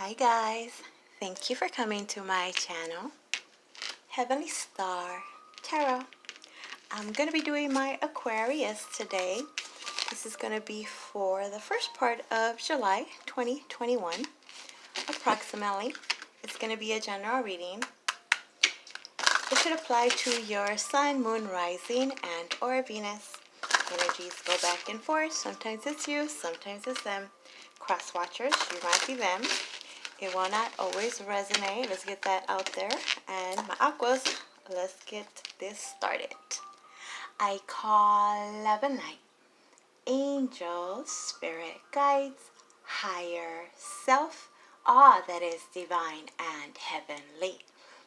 Hi guys, thank you for coming to my channel, Heavenly Star Tarot. I'm going to be doing my Aquarius today. This is going to be for the first part of July 2021, approximately. It's going to be a general reading. It should apply to your Sun, Moon, Rising, and or Venus. Energies go back and forth. Sometimes it's you, sometimes it's them. Cross watchers, you might be them. It will not always resonate. Let's get that out there. And my aquas, let's get this started. I call love and light, angels, spirit guides, higher self, all that is divine and heavenly.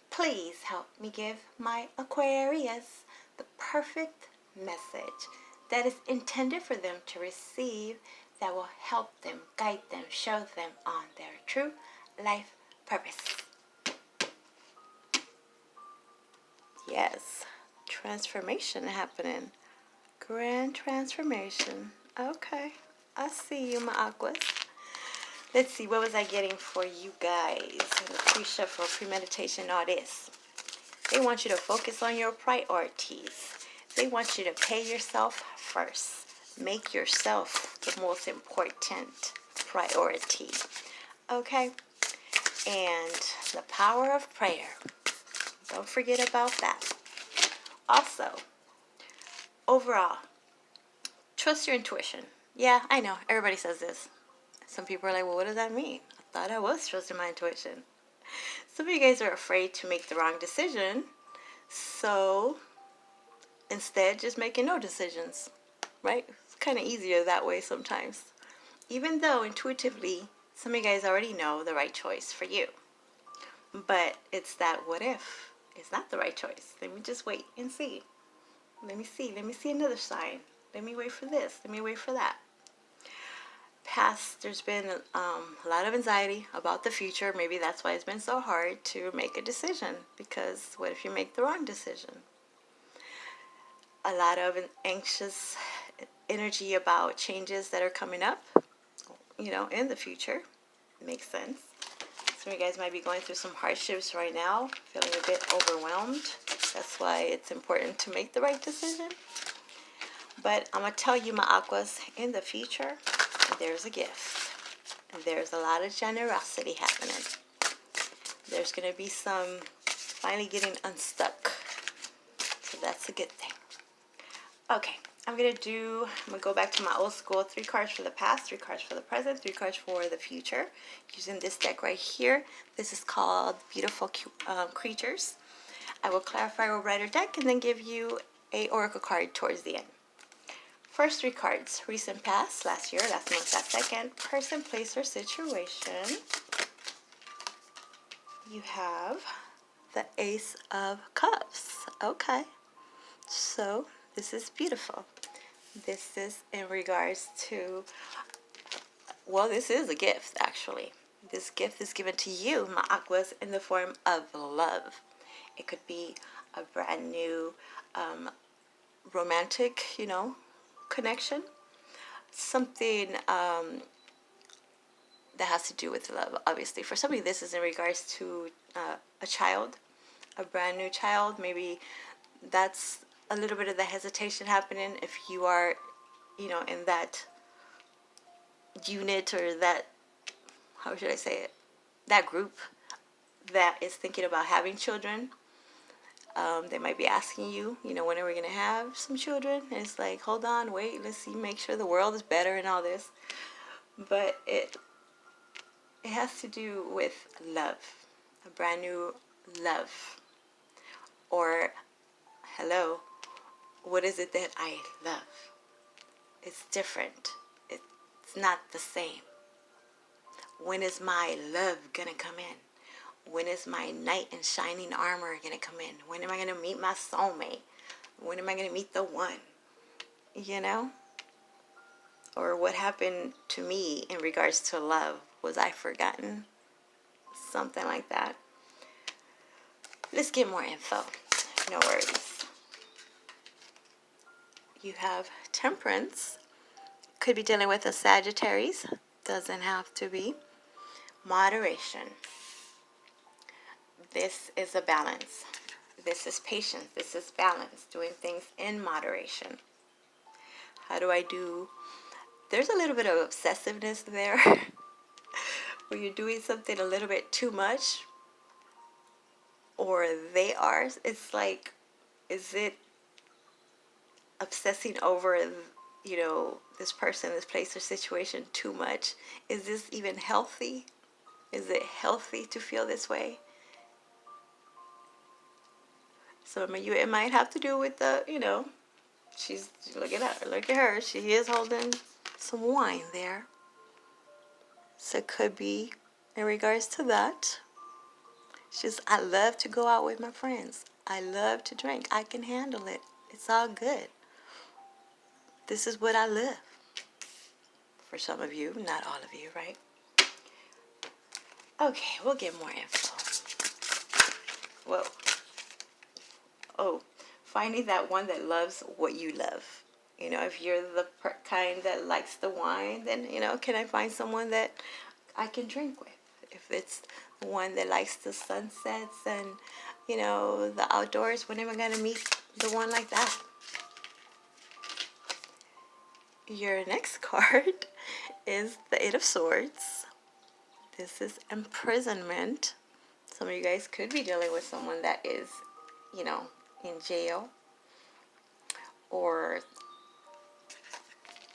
Please help me give my Aquarius the perfect message that is intended for them to receive, that will help them, guide them, show them on their true life purpose. Yes, transformation happening. Grand transformation. Okay, I see you, my aquas. Let's see, what was I getting for you guys? The pre-shuffle, premeditation, all this. They want you to focus on your priorities. They want you to pay yourself first. Make yourself the most important priority. Okay? And the power of prayer. Don't forget about that. Also, overall, trust your intuition. Yeah, I know. Everybody says this. Some people are like, well, what does that mean? I thought I was trusting my intuition. Some of you guys are afraid to make the wrong decision. So, instead, just making no decisions. Right? It's kind of easier that way sometimes. Even though intuitively, some of you guys already know the right choice for you. But it's that what if it's not the right choice? Let me just wait and see. Let me see another sign. Let me wait for this. Let me wait for that. Past, there's been a lot of anxiety about the future. Maybe that's why it's been so hard to make a decision. Because what if you make the wrong decision? A lot of anxious energy about changes that are coming up, in the future. Makes sense. Some of you guys might be going through some hardships right now, feeling a bit overwhelmed. That's why it's important to make the right decision. But I'm going to tell you, my aquas, in the future, there's a gift. There's a lot of generosity happening. There's going to be some finally getting unstuck. So that's a good thing. Okay, I'm going to go back to my old school. 3 cards for the past, 3 cards for the present, 3 cards for the future. Using this deck right here. This is called Beautiful Creatures. I will clarify a writer deck and then give you a oracle card towards the end. First 3 cards, recent past, last year, last month, last second, person, place, or situation. You have the Ace of Cups. Okay, so this is beautiful. This is in regards to, well, this is a gift, actually. This gift is given to you, my aquas, in the form of love. It could be a brand new romantic, connection. Something that has to do with love, obviously. For somebody, this is in regards to a child, a brand new child. Maybe that's a little bit of the hesitation happening if you are, in that unit or that, how should I say it, that group that is thinking about having children. They might be asking you, when are we going to have some children? And it's like, hold on, wait, let's see, make sure the world is better and all this. But it has to do with love, a brand new love. Or, hello, what is it that I love? It's different. It's not the same. When is my love gonna come in? When is my knight in shining armor gonna come in? When am I gonna meet my soulmate? When am I gonna meet the one? Or what happened to me in regards to love? Was I forgotten? Something like that. Let's get more info. No worries. You have Temperance. Could be dealing with a Sagittarius. Doesn't have to be. Moderation. This is a balance. This is patience. This is balance. Doing things in moderation. How do I do? There's a little bit of obsessiveness there. Where you're doing something a little bit too much. Or they are. It's like, is it obsessing over, this person, this place, or situation too much? Is this even healthy? Is it healthy to feel this way? Some of you, it might have to do with the, she's, look at her. She is holding some wine there. So it could be in regards to that. She's, I love to go out with my friends. I love to drink. I can handle it. It's all good. This is what I live. For some of you, not all of you, right? Okay, we'll get more info. Whoa. Oh, finding that one that loves what you love. If you're the kind that likes the wine, then, can I find someone that I can drink with? If it's the one that likes the sunsets and, the outdoors, when am I going to meet the one like that? Your next card is the Eight of Swords. This is imprisonment. Some of you guys could be dealing with someone that is, in jail. Or,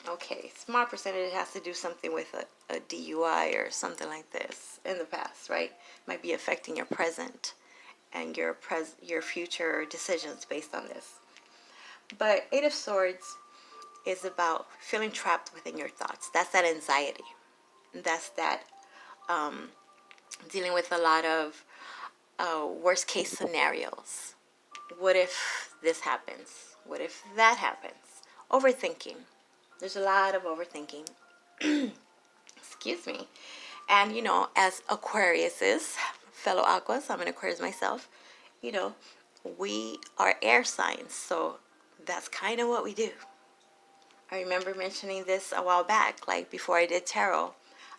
okay, small percentage has to do something with a DUI or something like this in the past, right? Might be affecting your present and your future decisions based on this. But Eight of Swords is about feeling trapped within your thoughts. That's that anxiety. That's that dealing with a lot of worst case scenarios. What if this happens? What if that happens? Overthinking. There's a lot of overthinking. Excuse me. And, as Aquariuses, fellow Aquas, I'm an Aquarius myself, we are air signs. So that's kind of what we do. I remember mentioning this a while back, like before I did tarot.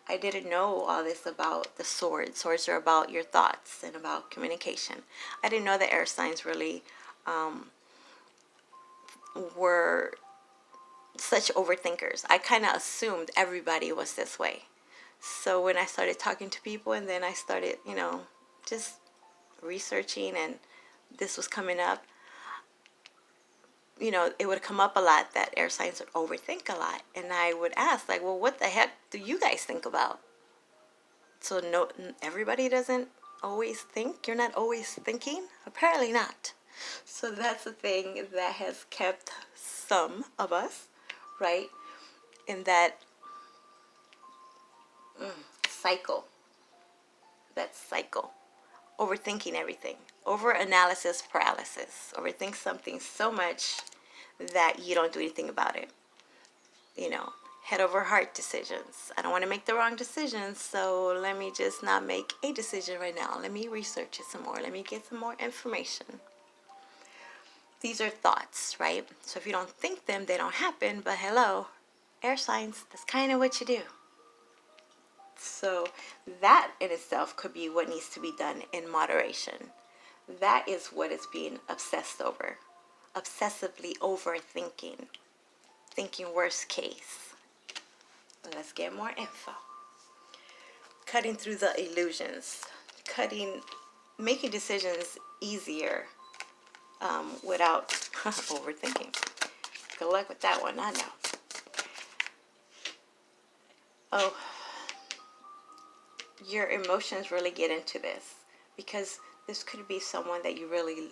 I didn't know all this about the swords. Swords are about your thoughts and about communication. I didn't know that air signs really were such overthinkers. I kind of assumed everybody was this way. So when I started talking to people and then I started, just researching and this was coming up, it would come up a lot that air signs would overthink a lot. And I would ask, like, well, what the heck do you guys think about? So no, everybody doesn't always think. You're not always thinking. Apparently not. So that's the thing that has kept some of us, right, in that cycle. That cycle. Overthinking everything. Over-analysis paralysis. Overthink something so much that you don't do anything about it. Head over heart decisions. I don't want to make the wrong decisions, so let me just not make a decision right now. Let me research it some more. Let me get some more information. These are thoughts, right? So if you don't think them, they don't happen. But hello, air signs, that's kind of what you do. So that in itself could be what needs to be done in moderation. That is what is being obsessed over. Obsessively overthinking. Thinking worst case. Let's get more info. Cutting through the illusions. Making decisions easier without overthinking. Good luck with that one, I know. Oh, your emotions really get into this because this could be someone that you really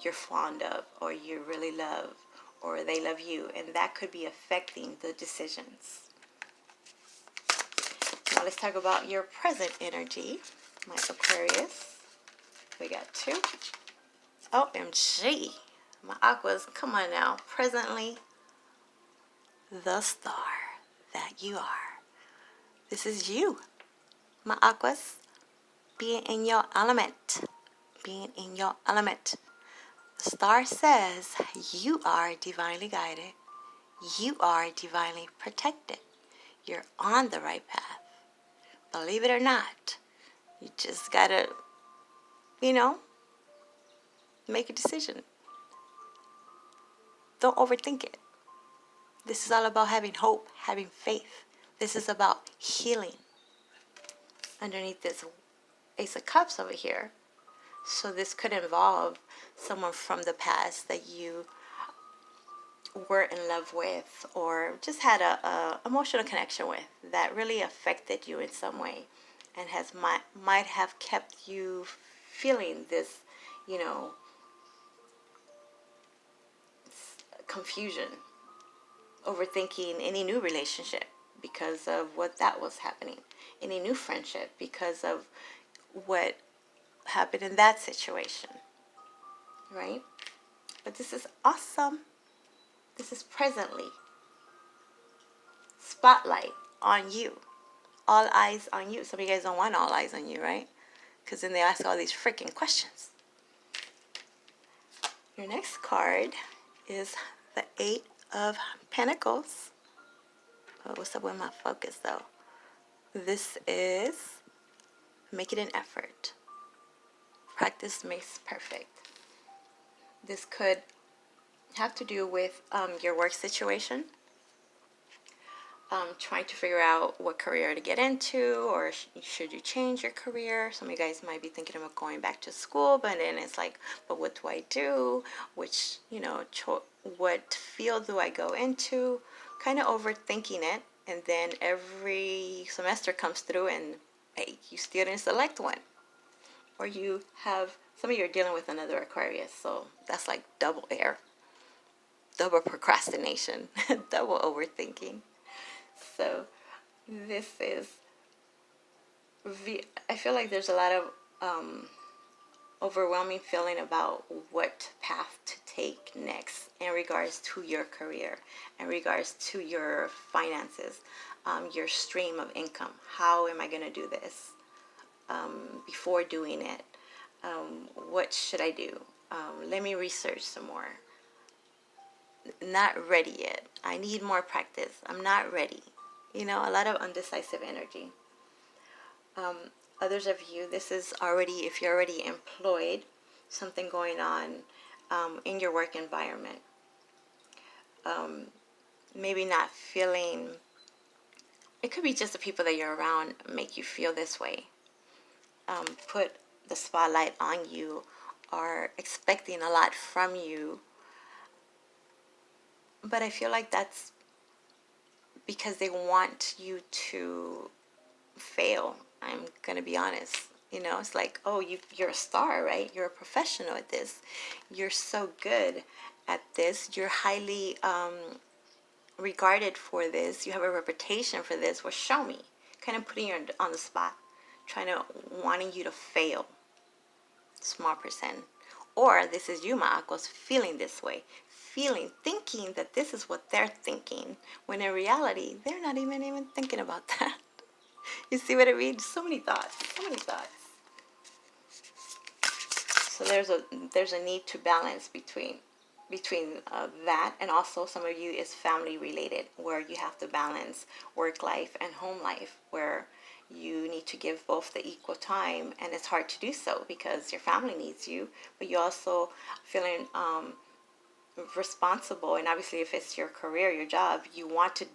you're fond of, or you really love, or they love you, and that could be affecting the decisions. Now let's talk about your present energy, my Aquarius. We got 2. OMG. My Aquas, come on now. Presently, the star that you are. This is you, my Aquas, being in your element. Being in your element. The star says you are divinely guided. You are divinely protected. You're on the right path. Believe it or not, you just gotta, you know, make a decision. Don't overthink it. This is all about having hope, having faith. This is about healing. Underneath this Ace of Cups over here. So this could involve someone from the past that you were in love with or just had a emotional connection with that really affected you in some way and might have kept you feeling this, you know, confusion, overthinking any new relationship because of what that was happening, any new friendship because of what happened in that situation, right? But this is awesome. This is presently. Spotlight on you. All eyes on you. Some of you guys don't want all eyes on you, right? Because then they ask all these freaking questions. Your next card is the Eight of Pentacles. Oh, what's up with my focus, though? This is make it an effort. Practice makes perfect. This could have to do with your work situation. Trying to figure out what career to get into, or should you change your career. Some of you guys might be thinking about going back to school, but then it's like, but what do I do? Which, you know, what field do I go into? Kind of overthinking it, and then every semester comes through and hey, you still didn't select one. Or you have, some of you are dealing with another Aquarius, so that's like double air, double procrastination, double overthinking. So this is, I feel like there's a lot of overwhelming feeling about what path to take next in regards to your career, in regards to your finances, your stream of income. How am I going to do this before doing it? What should I do? Let me research some more. Not ready yet. I need more practice. I'm not ready. You know, a lot of undecisive energy. Others of you, this is already, if you're already employed, something going on in your work environment. Maybe not feeling, it could be just the people that you're around make you feel this way. Put the spotlight on you, are expecting a lot from you. But I feel like that's because they want you to fail. I'm going to be honest. You know, it's like, oh, you're a star, right? You're a professional at this. You're so good at this. You're highly regarded for this. You have a reputation for this. Well, show me. Kind of putting you on the spot. Wanting you to fail. Small percent. Or this is you, my aquas, feeling this way. Thinking that this is what they're thinking. When in reality, they're not even thinking about that. You see what I mean? So many thoughts. So there's a need to balance between that, and also some of you is family related, where you have to balance work life and home life, where you need to give both the equal time, and it's hard to do so because your family needs you, but you also feeling responsible, and obviously if it's your career, your job, you want to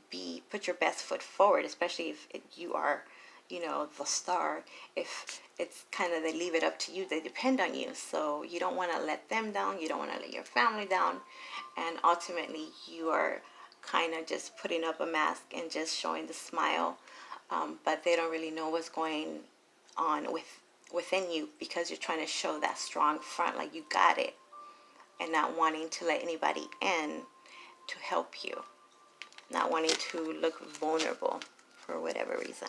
put your best foot forward, especially if you are, you know, the star. If it's kind of, they leave it up to you, they depend on you, so you don't want to let them down, you don't want to let your family down, and ultimately you are kind of just putting up a mask and just showing the smile, but they don't really know what's going on within you, because you're trying to show that strong front, like you got it, and not wanting to let anybody in to help you, not wanting to look vulnerable for whatever reason.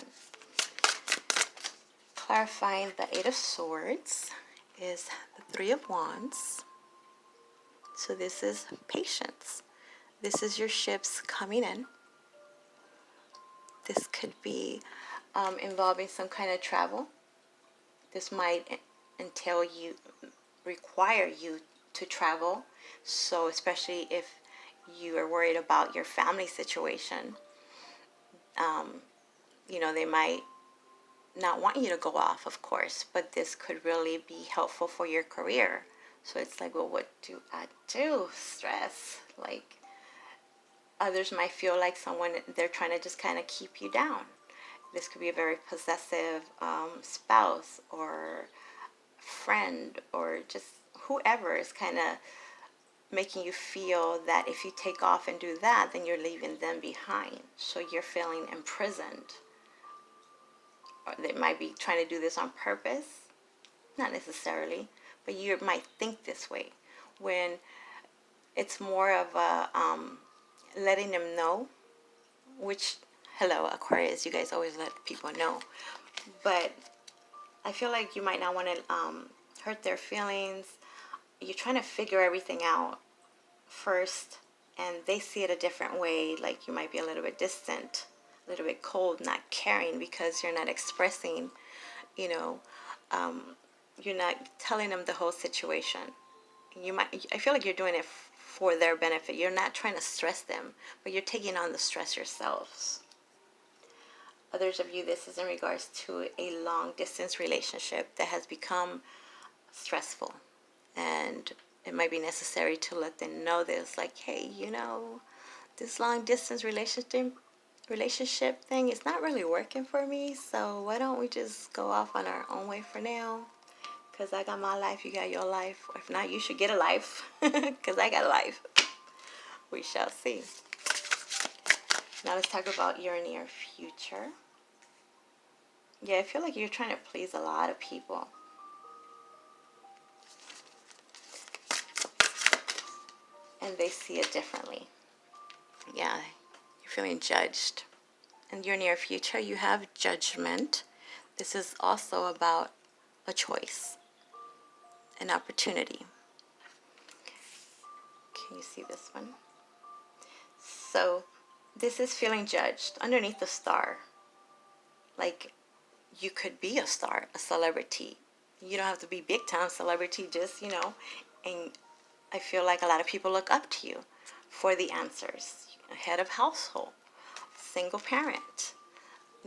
Clarifying the Eight of Swords is the Three of Wands. So this is patience. This is your ships coming in. This could be involving some kind of travel. This might require you to travel. So especially if you are worried about your family situation, you know, they might not want you to go off, of course, but this could really be helpful for your career. So it's like, well, what do I do? Stress. Like, others might feel like someone, they're trying to just kind of keep you down. This could be a very possessive spouse or friend, or just whoever is kind of making you feel that if you take off and do that, then you're leaving them behind. So you're feeling imprisoned. Or they might be trying to do this on purpose. Not necessarily, but you might think this way. When it's more of a letting them know, which, hello, Aquarius, you guys always let people know. But I feel like you might not want to hurt their feelings. You're trying to figure everything out first, and they see it a different way. Like, you might be a little bit distant, a little bit cold, not caring, because you're not expressing, you know, you're not telling them the whole situation. I feel like you're doing it for their benefit. You're not trying to stress them, but you're taking on the stress yourselves. Others of you, this is in regards to a long distance relationship that has become stressful, and it might be necessary to let them know this, like, hey, this long distance relationship thing is not really working for me, so why don't we just go off on our own way for now? Because I got my life, you got your life. If not, you should get a life, because I got a life. We shall see. Now let's talk about your near future. Yeah, I feel like you're trying to please a lot of people. And they see it differently. Yeah, you're feeling judged. In your near future, you have Judgment. This is also about a choice, an opportunity. Can you see this one? So this is feeling judged underneath the star. Like, you could be a star, a celebrity. You don't have to be big time celebrity, just, and I feel like a lot of people look up to you for the answers. Head of household, single parent,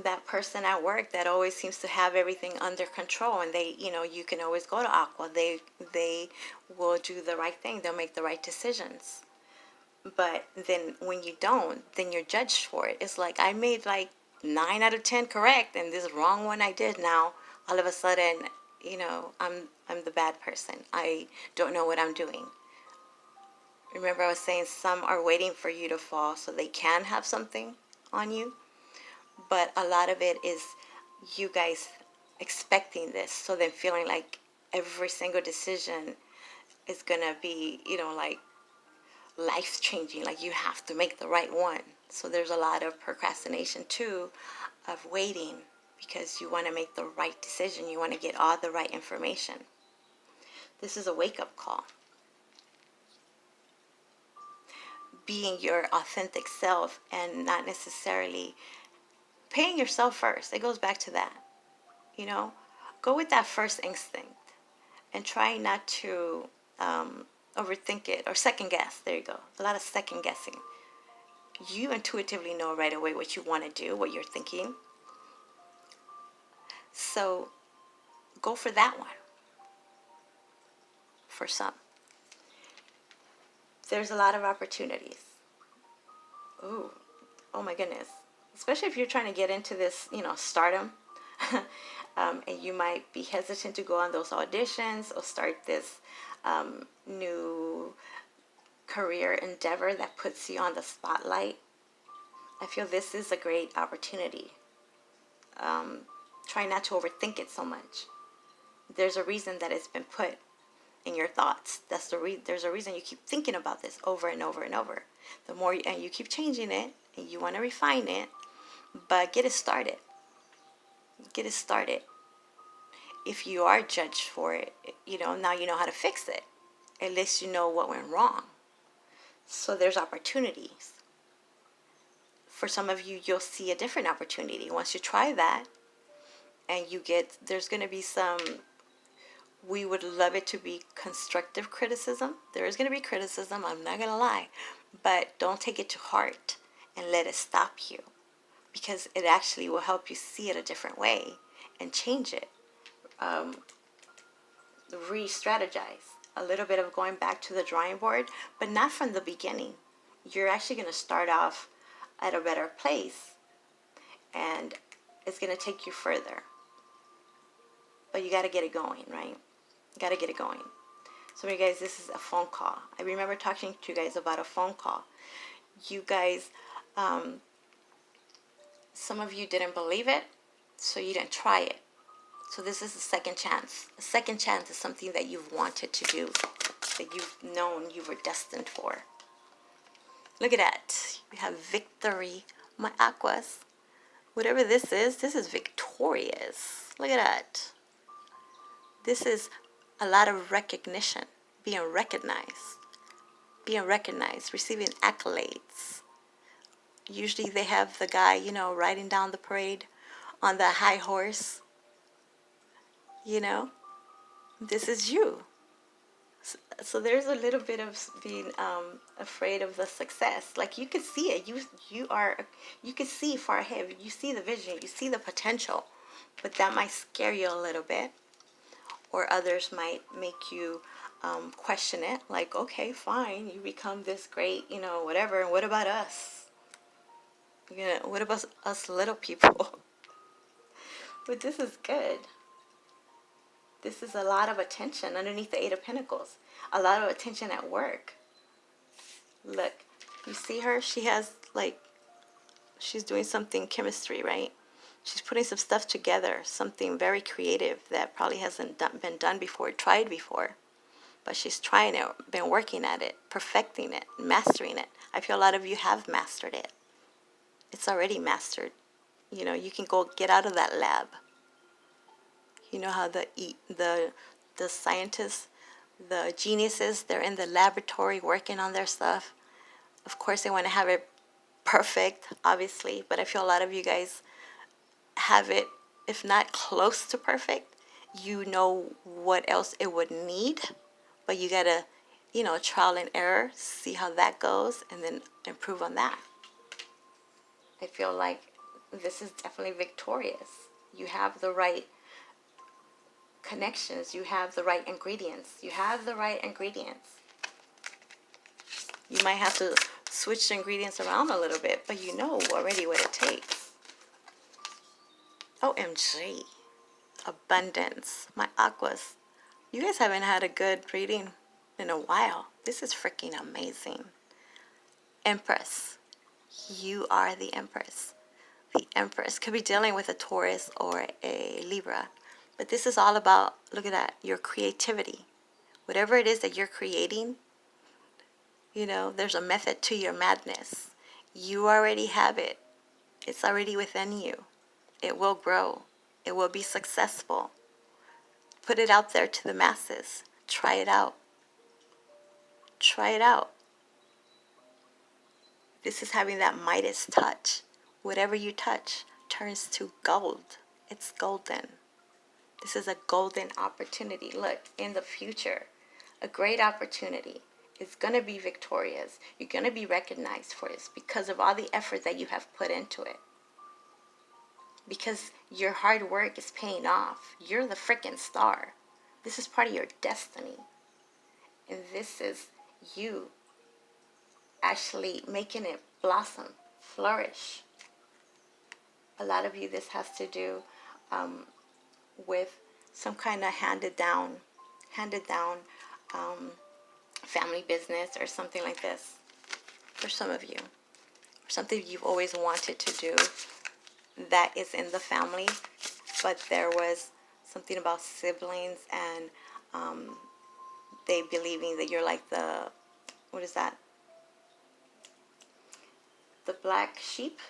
that person at work that always seems to have everything under control, and they, you can always go to Aqua. They will do the right thing. They'll make the right decisions. But then when you don't, then you're judged for it. It's like, I made like 9 out of 10 correct, and this wrong one I did. Now all of a sudden, I'm the bad person. I don't know what I'm doing. Remember, I was saying some are waiting for you to fall so they can have something on you. But a lot of it is you guys expecting this, so then feeling like every single decision is going to be, like life-changing, like you have to make the right one. So there's a lot of procrastination too, of waiting, because you want to make the right decision. You want to get all the right information. This is a wake-up call. Being your authentic self and not necessarily paying yourself first. It goes back to that. Go with that first instinct and try not to overthink it or second guess. There you go. A lot of second guessing. You intuitively know right away what you want to do, what you're thinking. So go for that one. For some. There's a lot of opportunities. Ooh, oh my goodness. Especially if you're trying to get into this, stardom. And you might be hesitant to go on those auditions or start this new career endeavor that puts you on the spotlight. I feel this is a great opportunity. Try not to overthink it so much. There's a reason that it's been put in your thoughts. There's a reason you keep thinking about this over and over and over. The more and you keep changing it, and you want to refine it, but get it started. Get it started. If you are judged for it, now you know how to fix it. At least you know what went wrong. So there's opportunities. For some of you, you'll see a different opportunity. Once you try that, and there's going to be some, we would love it to be constructive criticism. There is going to be criticism, I'm not going to lie. But don't take it to heart and let it stop you. Because it actually will help you see it a different way and change it. Re-strategize. A little bit of going back to the drawing board, but not from the beginning. You're actually going to start off at a better place, and it's going to take you further. But you got to get it going, right? You got to get it going. So you guys, this is a phone call. I remember talking to you guys about a phone call. You guys, some of you didn't believe it, so you didn't try it. So this is a second chance. A second chance is something that you've wanted to do, that you've known you were destined for. Look at that. We have victory, my aquas. Whatever this is victorious. Look at that. This is a lot of recognition, being recognized, receiving accolades. Usually they have the guy, you know, riding down the parade on the high horse. You know, this is you. So there's a little bit of being afraid of the success. Like you could see it. You could see far ahead. You see the vision. You see the potential. But that might scare you a little bit. Or others might make you question it. Like, okay, fine. You become this great, you know, whatever. And what about us? You know, what about us little people? But this is good. This is a lot of attention underneath the Eight of Pentacles. A lot of attention at work. Look, you see her? She has, like, she's doing something chemistry, right? She's putting some stuff together, something very creative that probably hasn't been done before, tried before. But she's trying it, been working at it, perfecting it, mastering it. I feel a lot of you have mastered it. It's already mastered. You know, you can go get out of that lab. You know how the scientists, the geniuses, they're in the laboratory working on their stuff. Of course, they want to have it perfect, obviously, but I feel a lot of you guys have it, if not close to perfect. You know what else it would need, but you got to, you know, trial and error, see how that goes, and then improve on that. I feel like this is definitely victorious. You have the right connections, you have the right ingredients. You have the right ingredients. You might have to switch the ingredients around a little bit, but you know already what it takes. OMG. Abundance. My aquas. You guys haven't had a good reading in a while. This is freaking amazing. Empress. You are the Empress. The Empress could be dealing with a Taurus or a Libra. But this is all about, look at that, your creativity. Whatever it is that you're creating, you know, there's a method to your madness. You already have it. It's already within you. It will grow. It will be successful. Put it out there to the masses. Try it out. Try it out. This is having that Midas touch. Whatever you touch turns to gold. It's golden. This is a golden opportunity. Look, in the future, a great opportunity. It's going to be victorious. You're going to be recognized for this because of all the effort that you have put into it. Because your hard work is paying off. You're the freaking star. This is part of your destiny. And this is you actually making it blossom, flourish. A lot of you, this has to do with some kind of handed down family business or something like this for some of you, or something you've always wanted to do that is in the family, but there was something about siblings and they believing that you're like the, what is that, the black sheep,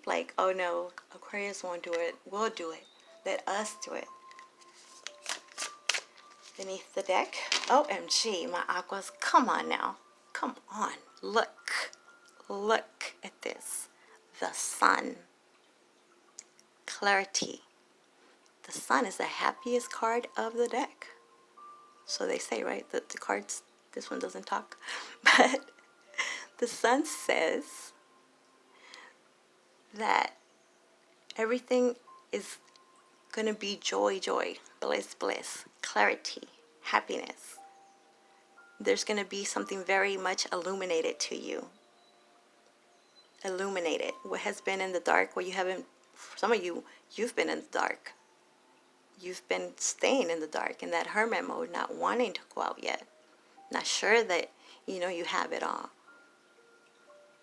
like, oh no, Aquarius won't do it, we'll do it, let us do it. Beneath the deck, OMG, my aquas, come on now, come on, look at this, the sun, clarity. The sun is the happiest card of the deck. So they say, right? The cards, this one doesn't talk. But the sun says that everything is going to be joy, joy, bliss, bliss, clarity, happiness. There's going to be something very much illuminated to you. Illuminated. What has been in the dark, what you haven't, for some of you, you've been in the dark. You've been staying in the dark, in that hermit mode, not wanting to go out yet. Not sure that, you have it all.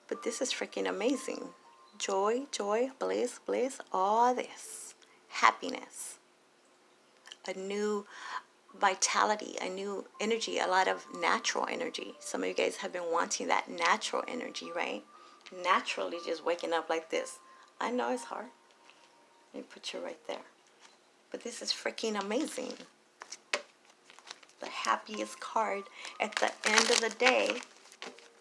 But this is freaking amazing. Joy, joy, bliss, bliss, all this. Happiness. A new vitality, a new energy, a lot of natural energy. Some of you guys have been wanting that natural energy, right? Naturally just waking up like this. I know it's hard. Let me put you right there. But this is freaking amazing. The happiest card at the end of the day.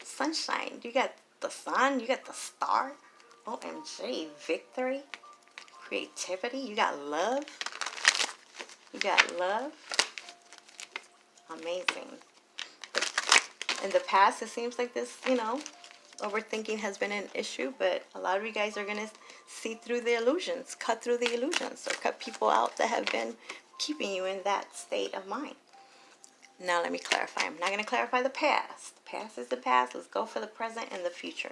Sunshine. You got the sun. You got the star. OMG. Victory. Creativity. You got love. You got love. Amazing. In the past, it seems like this, overthinking has been an issue, but a lot of you guys are going to see through the illusions, cut through the illusions, or cut people out that have been keeping you in that state of mind. Now let me clarify. I'm not going to clarify the past. The past is the past. Let's go for the present and the future.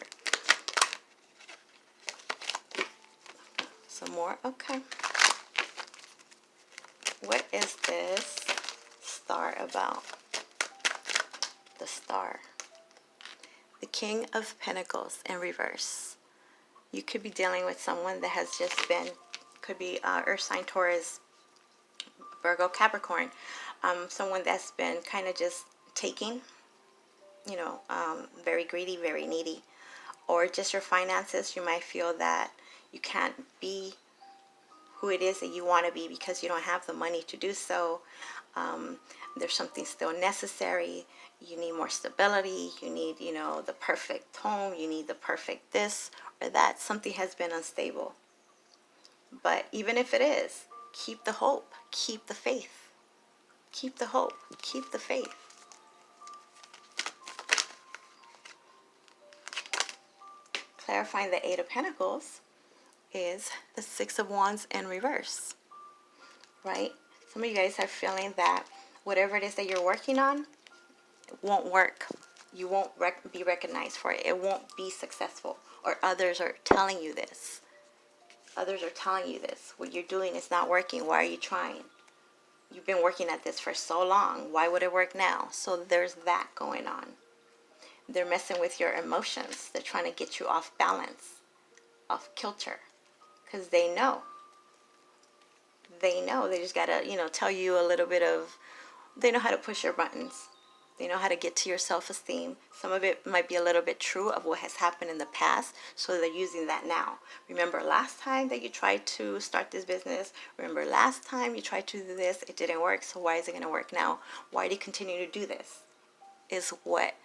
Some more. Okay. What is this star about? The star. The King of Pentacles in reverse. You could be dealing with someone that has just been, could be Earth sign, Taurus, Virgo, Capricorn. Someone that's been kind of just taking, very greedy, very needy. Or just your finances, you might feel that you can't be who it is that you want to be because you don't have the money to do so. There's something still necessary. You need more stability. You need, the perfect home. You need the perfect this or that. Something has been unstable. But even if it is, keep the hope. Keep the faith. Keep the hope. Keep the faith. Clarifying the Eight of Pentacles is the Six of Wands in reverse. Right? Some of you guys are feeling that whatever it is that you're working on, it won't work. You won't be recognized for it. It won't be successful. Or others are telling you this. Others are telling you this. What you're doing is not working. Why are you trying? You've been working at this for so long. Why would it work now? So there's that going on. They're messing with your emotions. They're trying to get you off balance, off kilter. Because they know. They know. They just got to, tell you a little bit of, they know how to push your buttons. They know how to get to your self-esteem. Some of it might be a little bit true of what has happened in the past, so they're using that now. Remember last time that you tried to start this business? Remember last time you tried to do this? It didn't work, so why is it going to work now? Why do you continue to do this? Is what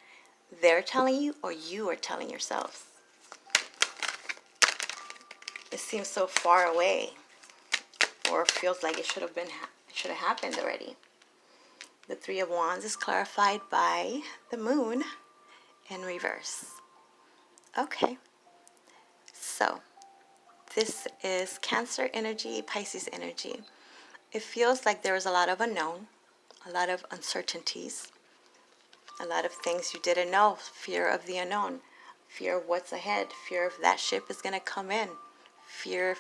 they're telling you or you are telling yourselves. It seems so far away, or feels like it should have happened already. The Three of Wands is clarified by the Moon in reverse. Okay, so this is Cancer energy, Pisces energy. It feels like there is a lot of unknown, a lot of uncertainties, a lot of things you didn't know, fear of the unknown, fear of what's ahead, fear of that ship is going to come in, fear of,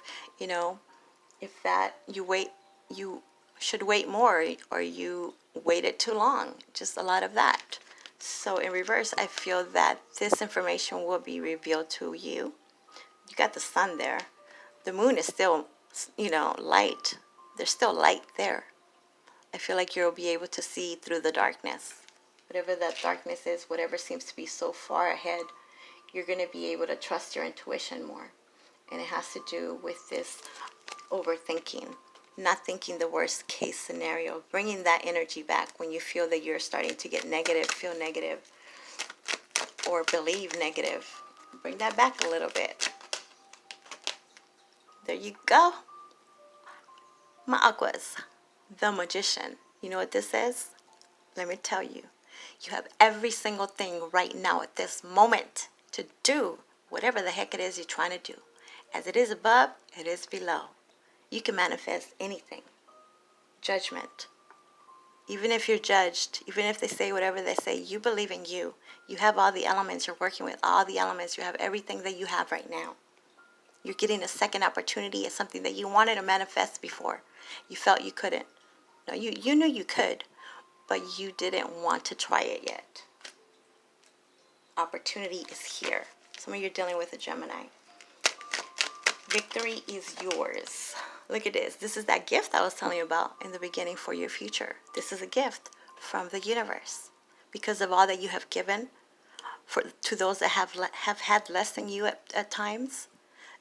if that you should wait more or you waited too long, just a lot of that. So in reverse, I feel that this information will be revealed to you. You got the sun there. The moon is still, light. There's still light there. I feel like you'll be able to see through the darkness. Whatever that darkness is, whatever seems to be so far ahead, you're going to be able to trust your intuition more. And it has to do with this overthinking. Not thinking the worst case scenario, bringing that energy back when you feel that you're starting to get negative, feel negative, or believe negative. Bring that back a little bit. There you go. My Aquas, the Magician. You know what this is? Let me tell you. You have every single thing right now at this moment to do whatever the heck it is you're trying to do. As it is above, it is below. You can manifest anything. Judgment. Even if you're judged, even if they say whatever they say, you believe in you. You have all the elements. You're working with all the elements. You have everything that you have right now. You're getting a second opportunity at something that you wanted to manifest before. You felt you couldn't. No, you knew you could, but you didn't want to try it yet. Opportunity is here. Some of you are dealing with a Gemini. Victory is yours. Look at this. This is that gift I was telling you about in the beginning for your future. This is a gift from the universe because of all that you have given to those that have had less than you at times.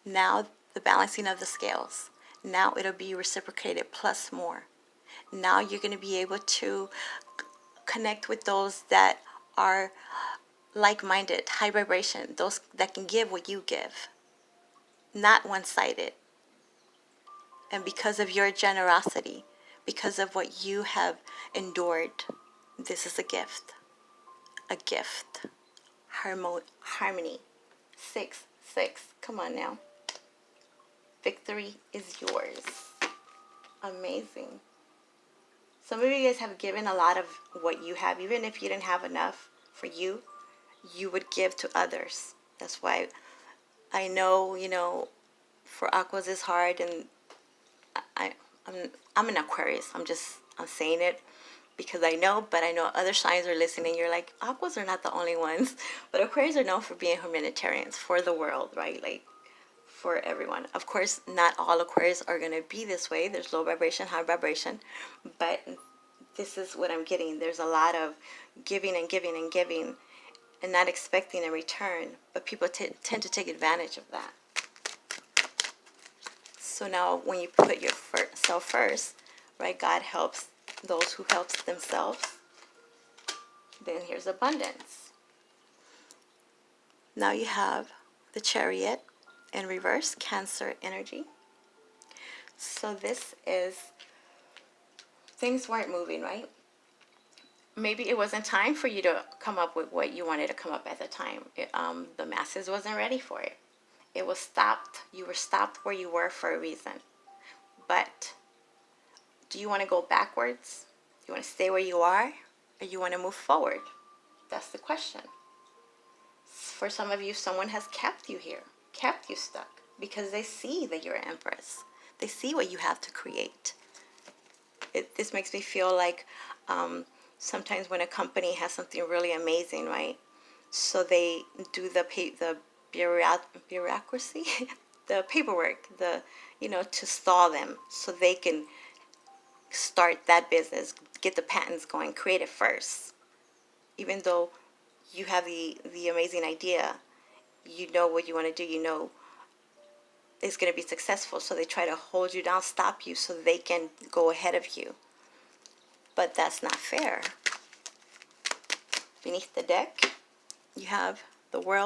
Now the balancing of the scales. Now it'll be reciprocated plus more. Now you're going to be able to connect with those that are like-minded, high vibration, those that can give what you give, not one-sided. And because of your generosity, because of what you have endured, this is a gift. A gift. Harmony. 6, 6. Come on now. Victory is yours. Amazing. Some of you guys have given a lot of what you have. Even if you didn't have enough for you, you would give to others. That's why I know, for Aquas is hard, and I'm an Aquarius. I'm saying it because I know, but I know other signs are listening. You're like, Aquas are not the only ones, but Aquarius are known for being humanitarians for the world, right? Like for everyone. Of course, not all Aquarius are going to be this way. There's low vibration, high vibration, but this is what I'm getting. There's a lot of giving and giving and giving and not expecting a return, but people tend to take advantage of that. So now when you put yourself first, right, God helps those who helps themselves. Then here's abundance. Now you have the Chariot in reverse, Cancer energy. So this is, things weren't moving, right? Maybe it wasn't time for you to come up with what you wanted to come up at the time. The masses wasn't ready for it. It was stopped. You were stopped where you were for a reason. But do you want to go backwards? Do you want to stay where you are? Or you want to move forward? That's the question. For some of you, someone has kept you here, kept you stuck, because they see that you're an empress. They see what you have to create. This makes me feel like sometimes when a company has something really amazing, right? So they do the bureaucracy, the paperwork, to stall them so they can start that business, get the patents going, create it first. Even though you have the amazing idea, you know what you want to do, it's going to be successful. So they try to hold you down, stop you so they can go ahead of you. But that's not fair. Beneath the deck, you have the World.